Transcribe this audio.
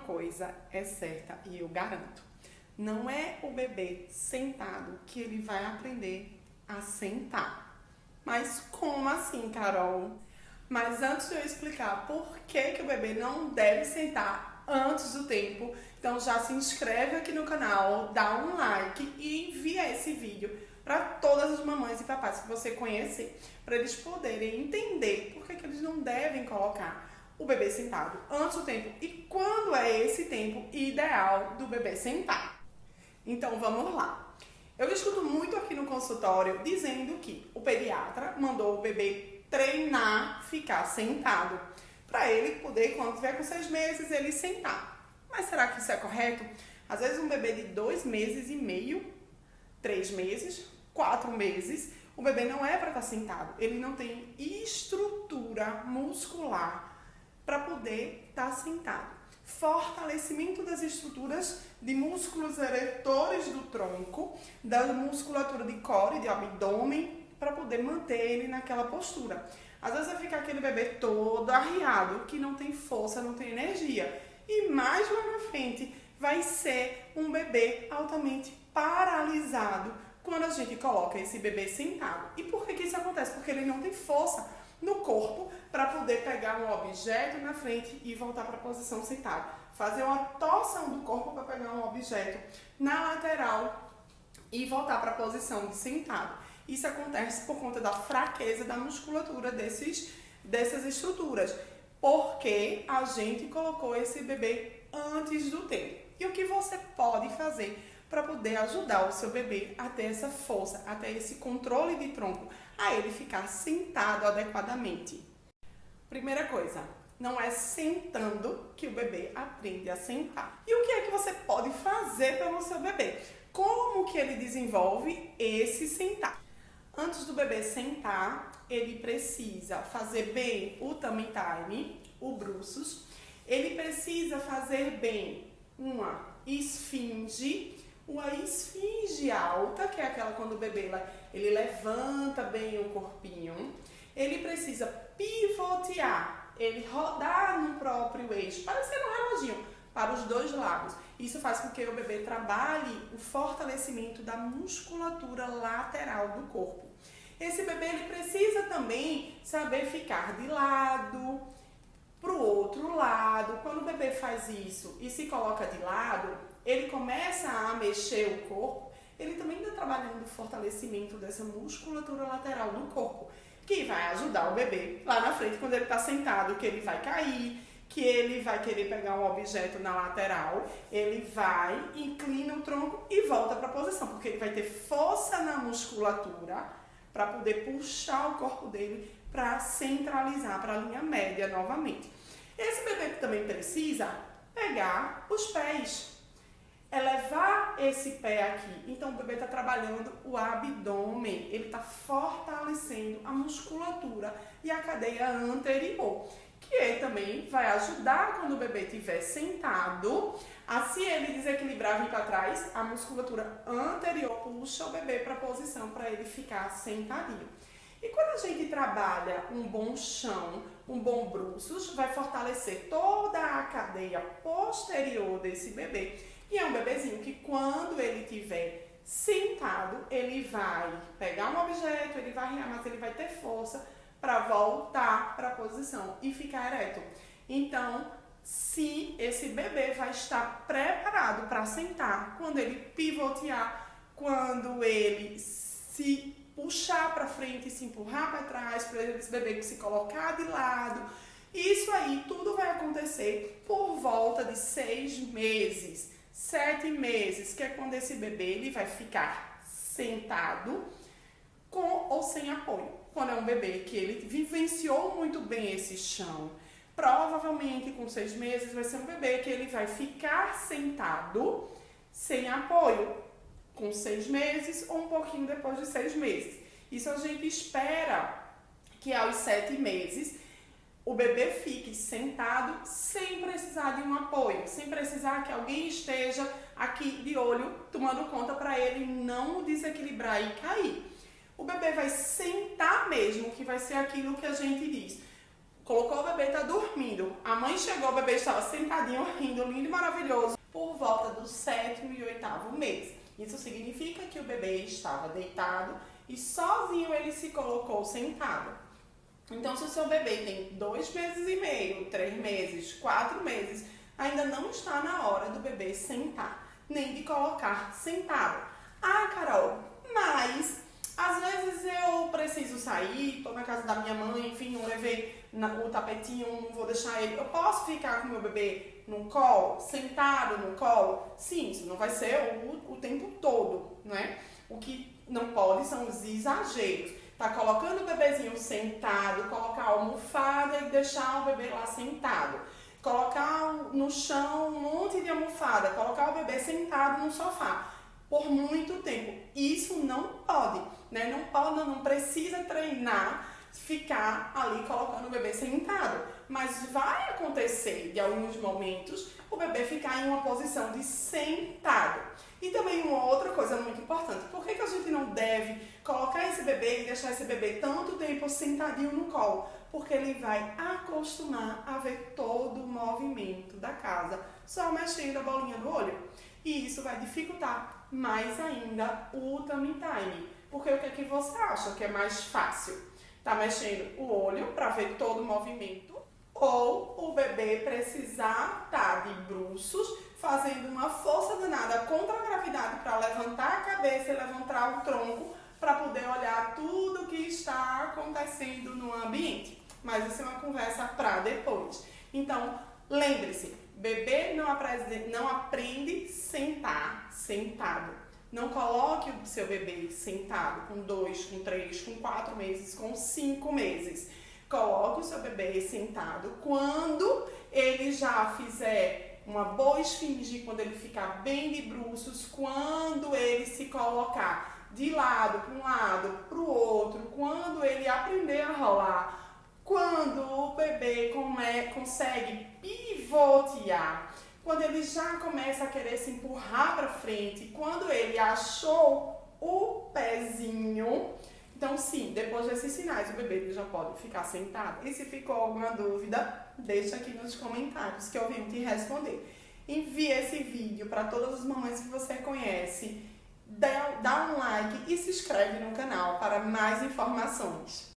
coisa é certa e eu garanto. Não é o bebê sentado que ele vai aprender a sentar. Mas como assim, Carol? Mas antes de eu explicar por que o bebê não deve sentar antes do tempo, então já se inscreve aqui no canal, dá um like e envia esse vídeo para todas as mamães e papais que você conhecer, para eles poderem entender por que eles não devem colocar o bebê sentado antes do tempo e quando é esse tempo ideal do bebê sentar. Então vamos lá. Eu escuto muito aqui no consultório dizendo que o pediatra mandou o bebê treinar ficar sentado, para ele poder, quando tiver com 6 meses, ele sentar. Mas será que isso é correto? Às vezes um bebê de 2 meses e meio, 3 meses, 4 meses, o bebê não é para estar sentado. Ele não tem estrutura muscular para poder estar sentado. Fortalecimento das estruturas de músculos eretores do tronco, da musculatura de core, de abdômen, para poder manter ele naquela postura. Às vezes vai ficar aquele bebê todo arriado, que não tem força, não tem energia. E mais lá na frente vai ser um bebê altamente paralisado quando a gente coloca esse bebê sentado. E por que isso acontece? Porque ele não tem força no corpo para poder pegar um objeto na frente e voltar para a posição sentada. Fazer uma torção do corpo para pegar um objeto na lateral e voltar para a posição de sentado. Isso acontece por conta da fraqueza da musculatura dessas estruturas, porque a gente colocou esse bebê antes do tempo. E o que você pode fazer para poder ajudar o seu bebê a ter essa força, a ter esse controle de tronco, a ele ficar sentado adequadamente? Primeira coisa, não é sentando que o bebê aprende a sentar. E o que é que você pode fazer pelo seu bebê? Como que ele desenvolve esse sentar? Antes do bebê sentar, ele precisa fazer bem o tummy time, o bruços. Ele precisa fazer bem uma esfinge alta, que é aquela quando o bebê ele levanta bem o corpinho. Ele precisa pivotear, ele rodar no próprio eixo, parecendo um reloginho, para os dois lados. Isso faz com que o bebê trabalhe o fortalecimento da musculatura lateral do corpo. Esse bebê ele precisa também saber ficar de lado, para o outro lado. Quando o bebê faz isso e se coloca de lado, ele começa a mexer o corpo, ele também está trabalhando o fortalecimento dessa musculatura lateral do corpo, que vai ajudar o bebê lá na frente, quando ele está sentado, que ele vai cair, que ele vai querer pegar um objeto na lateral, ele vai, inclina o tronco e volta para a posição, porque ele vai ter força na musculatura para poder puxar o corpo dele para centralizar para a linha média novamente. Esse bebê também precisa pegar os pés, elevar esse pé aqui. Então o bebê está trabalhando o abdômen, ele está fortalecendo a musculatura e a cadeia anterior, que também vai ajudar quando o bebê estiver sentado, se ele desequilibrar vir para trás, a musculatura anterior puxa o bebê para a posição para ele ficar sentadinho. E quando a gente trabalha um bom chão, um bom bruços, vai fortalecer toda a cadeia posterior desse bebê. E é um bebezinho que quando ele estiver sentado, ele vai pegar um objeto, ele vai arriar, mas ele vai ter força para voltar para a posição e ficar ereto. Então, se esse bebê vai estar preparado para sentar, quando ele pivotear, quando ele se puxar para frente e se empurrar para trás, para esse bebê se colocar de lado, isso aí tudo vai acontecer por volta de 6 meses, 7 meses, que é quando esse bebê ele vai ficar sentado com ou sem apoio. Quando é um bebê que ele vivenciou muito bem esse chão, provavelmente com 6 meses vai ser um bebê que ele vai ficar sentado sem apoio, com 6 meses ou um pouquinho depois de 6 meses. Isso a gente espera que aos 7 meses o bebê fique sentado sem precisar de um apoio, sem precisar que alguém esteja aqui de olho tomando conta para ele não desequilibrar e cair. O bebê vai sentar mesmo, que vai ser aquilo que a gente diz. Colocou o bebê, tá dormindo. A mãe chegou, o bebê estava sentadinho, rindo, lindo e maravilhoso, por volta do 7º e 8º mês. Isso significa que o bebê estava deitado e sozinho ele se colocou sentado. Então, se o seu bebê tem 2 meses e meio, 3 meses, 4 meses, ainda não está na hora do bebê sentar, nem de colocar sentado. Ah, Carol, mas às vezes eu preciso sair, estou na casa da minha mãe, enfim, não levei o tapetinho, não vou deixar ele. Eu posso ficar com meu bebê no colo, sentado no colo? Sim, isso não vai ser o tempo todo, não é? O que não pode são os exageros. Tá colocando o bebezinho sentado, colocar a almofada e deixar o bebê lá sentado. Colocar no chão um monte de almofada, colocar o bebê sentado no sofá por muito tempo. Isso não pode, né? Não pode, não precisa treinar, ficar ali colocando o bebê sentado. Mas vai acontecer, de alguns momentos, o bebê ficar em uma posição de sentado. E também uma outra coisa muito importante, por que a gente não deve colocar esse bebê e deixar esse bebê tanto tempo sentadinho no colo? Porque ele vai acostumar a ver todo o movimento da casa, só mexendo a bolinha do olho. E isso vai dificultar mais ainda o tummy time. Porque o que é que você acha que é mais fácil? Tá mexendo o olho para ver todo o movimento? Ou o bebê precisar estar de bruços, fazendo uma força danada contra a gravidade para levantar a cabeça e levantar o tronco para poder olhar tudo que está acontecendo no ambiente. Mas isso é uma conversa para depois. Então, lembre-se, bebê não aprende sentado. Não coloque o seu bebê sentado com 2, com 3, com 4 meses, com 5 meses. Coloque o seu bebê sentado quando ele já fizer uma boa esfinge, quando ele ficar bem de bruços, quando ele se colocar de lado para um lado, para o outro, quando ele aprender a rolar, quando o bebê consegue pivotear, quando ele já começa a querer se empurrar para frente, quando ele achou o pezinho. Então, sim, depois desses sinais, o bebê já pode ficar sentado. E se ficou alguma dúvida, deixa aqui nos comentários que eu venho te responder. Envie esse vídeo para todas as mamães que você conhece, dá um like e se inscreve no canal para mais informações.